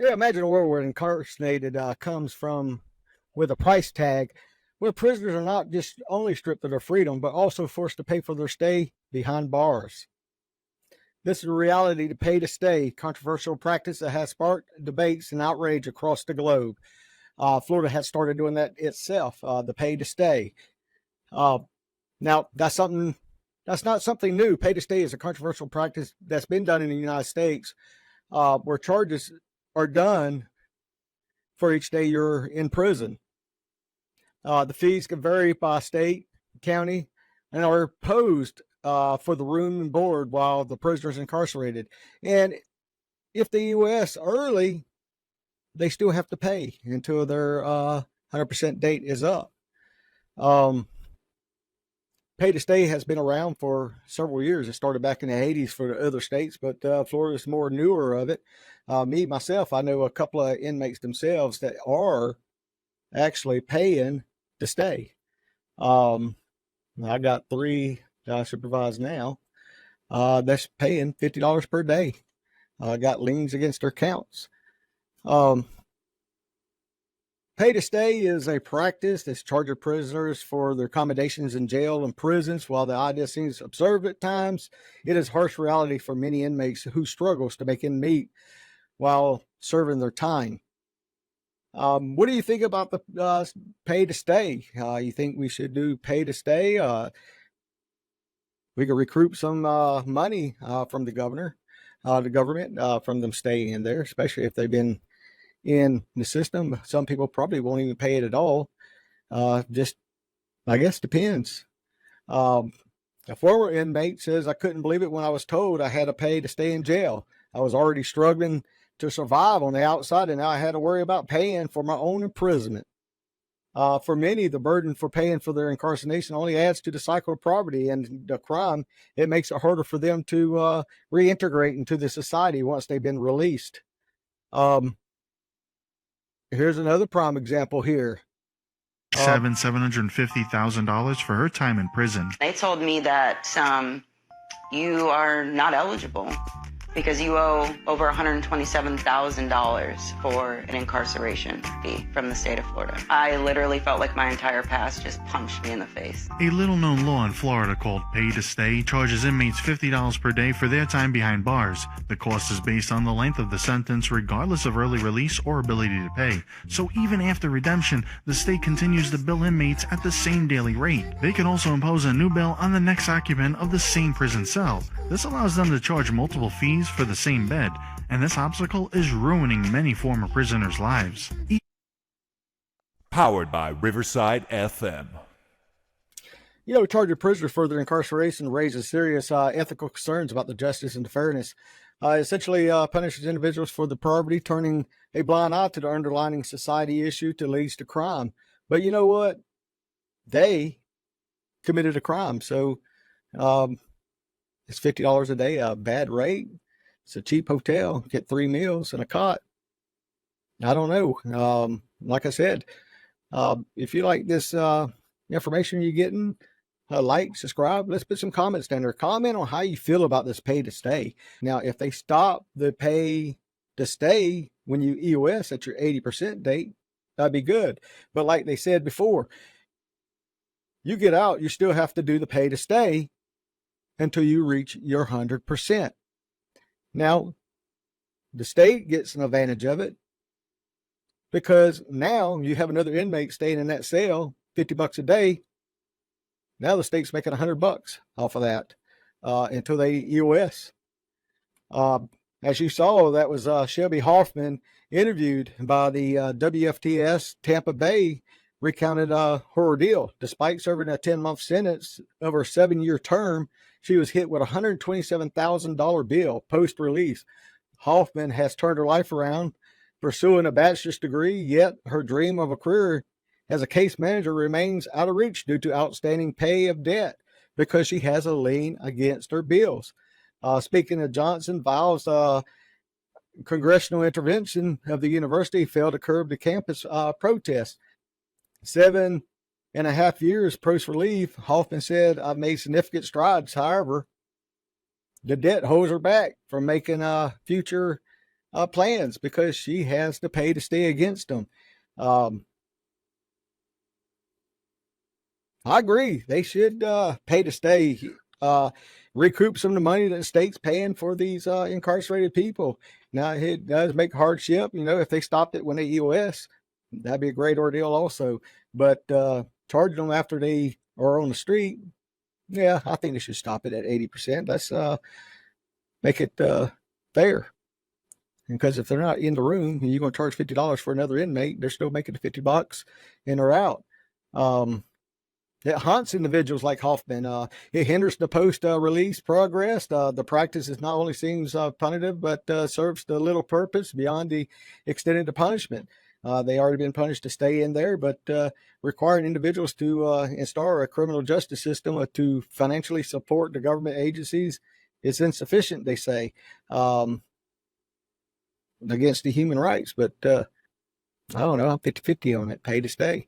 Yeah, imagine a world where incarcerated comes from with a price tag, where prisoners are not just only stripped of their freedom, but also forced to pay for their stay behind bars. This is a reality to pay to stay, controversial practice that has sparked debates and outrage across the globe. Florida has started doing that itself, the pay to stay. Now, that's not something new. Pay to stay is a controversial practice that's been done in the United States, where charges are done for each day you're in prison. The fees can vary by state, county, and are imposed for the room and board while the prisoner is incarcerated. And if the U.S. early, they still have to pay until their 100% date is up. Pay to stay has been around for several years. It started back in the 80s for the other states, but Florida is more newer of it. Myself, I know a couple of inmates themselves that are actually paying to stay. I got 3 that I supervise now. That's paying $50 per day. Got liens against their counts. Pay to stay is a practice that's charged prisoners for their accommodations in jail and prisons. While the idea seems absurd at times, it is harsh reality for many inmates who struggles to make ends meet while serving their time. What do you think about the pay to stay? You think we should do pay to stay? We could recruit some money from the government, from them staying in there, especially if they've been in the system. Some people probably won't even pay it at all. Just, I guess, depends. A former inmate says, I couldn't believe it when I was told I had to pay to stay in jail. I was already struggling to survive on the outside, and now I had to worry about paying for my own imprisonment. For many, the burden for paying for their incarceration only adds to the cycle of poverty and the crime. It makes it harder for them to reintegrate into the society once they've been released. Here's another prime example here. $750,000 for her time in prison. They told me that you are not eligible because you owe over $127,000 for an incarceration fee from the state of Florida. I literally felt like my entire past just punched me in the face. A little-known law in Florida called Pay to Stay charges inmates $50 per day for their time behind bars. The cost is based on the length of the sentence, regardless of early release or ability to pay. So even after redemption, the state continues to bill inmates at the same daily rate. They can also impose a new bill on the next occupant of the same prison cell. This allows them to charge multiple fees for the same bed, and this obstacle is ruining many former prisoners' lives. Powered by Riverside FM. Charging prisoners for their incarceration raises serious ethical concerns about the justice and the fairness. Essentially punishes individuals for the poverty, turning a blind eye to the underlying society issue that leads to crime. But you know what? They committed a crime, so it's $50 a day, a bad rate. It's a cheap hotel, get 3 meals and a cot. I don't know. Like I said, if you like this information you're getting, like, subscribe. Let's put some comments down there. Comment on how you feel about this pay to stay. Now, if they stop the pay to stay when you EOS at your 80% date, that'd be good. But like they said before, you get out, you still have to do the pay to stay until you reach your 100%. Now, the state gets an advantage of it because now you have another inmate staying in that cell, $50 a day. Now the state's making $100 off of that until they EOS. As you saw, that was Shelby Hoffman interviewed by the WFTS Tampa Bay, recounted her ordeal. Despite serving a 10-month sentence over a 7-year term, she was hit with a $127,000 bill post-release. Hoffman has turned her life around, pursuing a bachelor's degree, yet her dream of a career as a case manager remains out of reach due to outstanding pay of debt because she has a lien against her bills. Speaking of Johnson, vows congressional intervention of the university failed to curb the campus protests. 7.5 years post-relief, Hoffman said, I've made significant strides. However, the debt holds her back from making future plans because she has to pay to stay against them. I agree. They should pay to stay, recoup some of the money that the state's paying for these incarcerated people. Now, it does make hardship. If they stopped it when they EOS, that'd be a great ordeal also. But charging them after they are on the street, yeah, I think they should stop it at 80%. Let's make it fair. Because if they're not in the room and you're going to charge $50 for another inmate, they're still making the $50 and they're out. It haunts individuals like Hoffman. It hinders the post-release progress. The practice is not only seems punitive, but serves the little purpose beyond the extent of the punishment. They already been punished to stay in there, but requiring individuals to install a criminal justice system to financially support the government agencies is insufficient, they say, against the human rights. But I don't know, I'm 50-50 on it, pay to stay.